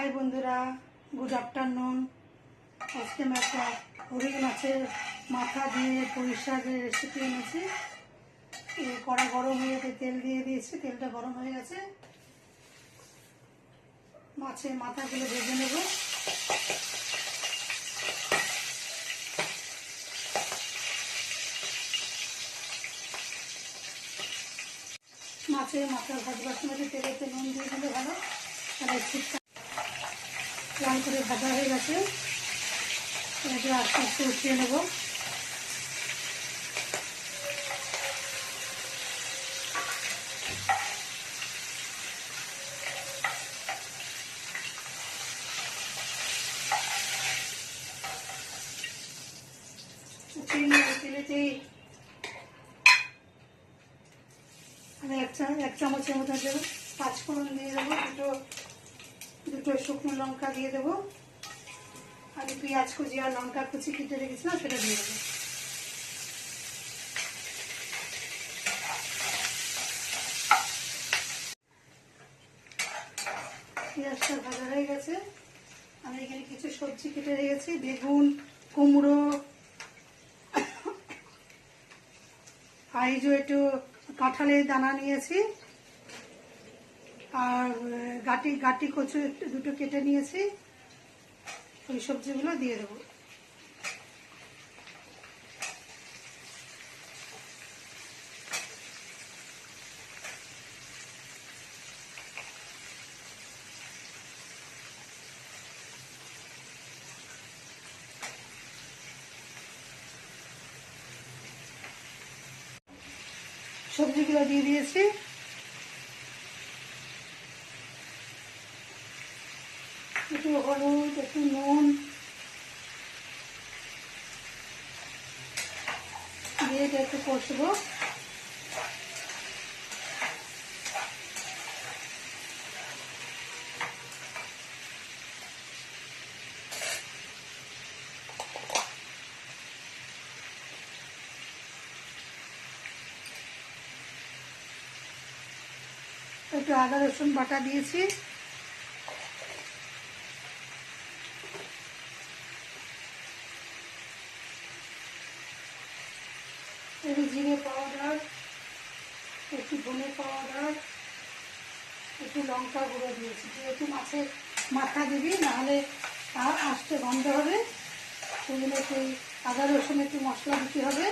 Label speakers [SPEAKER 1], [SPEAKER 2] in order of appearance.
[SPEAKER 1] High বন্ধুরা, good afternoon. আজকে আমি একটা হরিণ মাছের মাথা দিয়ে পরিষ্কারের রেসিপি এনেছি। কড়া গরম হয়ে গেছে, তেল দিয়ে দিয়েছি, তেলটা গরম হয়ে গেছে। মাছের মাথাগুলো ভেজে নেব। মাছের মাথা ভাজবার সময় তেলেতে নুন দিয়ে দিলে ভালো। আর একটু লাল করে ভাজা হয়ে গেছে, এটা আস্তে আস্তে উঠিয়ে নেব। উঠিয়ে নিয়ে তেলেতেই আমি এক চামচের মতো দেবো পাঁচফোড়ন দিয়ে দেবো, দুটো শুকনো লঙ্কা দিয়ে দেবো, আর পেঁয়াজ কুচি আর লঙ্কা কুচি কেটে রেখেছিলাম সেটা দিয়ে দেবো। পেঁয়াজটা ভাজা হয়ে গেছে। আমি এখানে কিছু সবজি কেটে রেখেছি, বেগুন, কুমড়ো, আর এই যে একটু কাঁঠালের দানা নিয়েছি, আর গাটি কচু দুটো কেটে নিয়েছি। ওই সবজিগুলো দিয়ে দেবো। সবজিগুলো দিয়ে দিয়েছি। একটু হলুদ, একটু নুন দিয়ে একটু কষবো। একটু আদা রসুন বাটা দিয়েছি, একটু জিরে পাউডার, একটু ধনে পাউডার, একটু লঙ্কা গুঁড়ো দিয়েছি। যেহেতু মাছের মাথা দিবি, নাহলে আস্তে গন্ধ হবে, সেগুলো একটু আদা রসুন একটু মশলা দিতে হবে।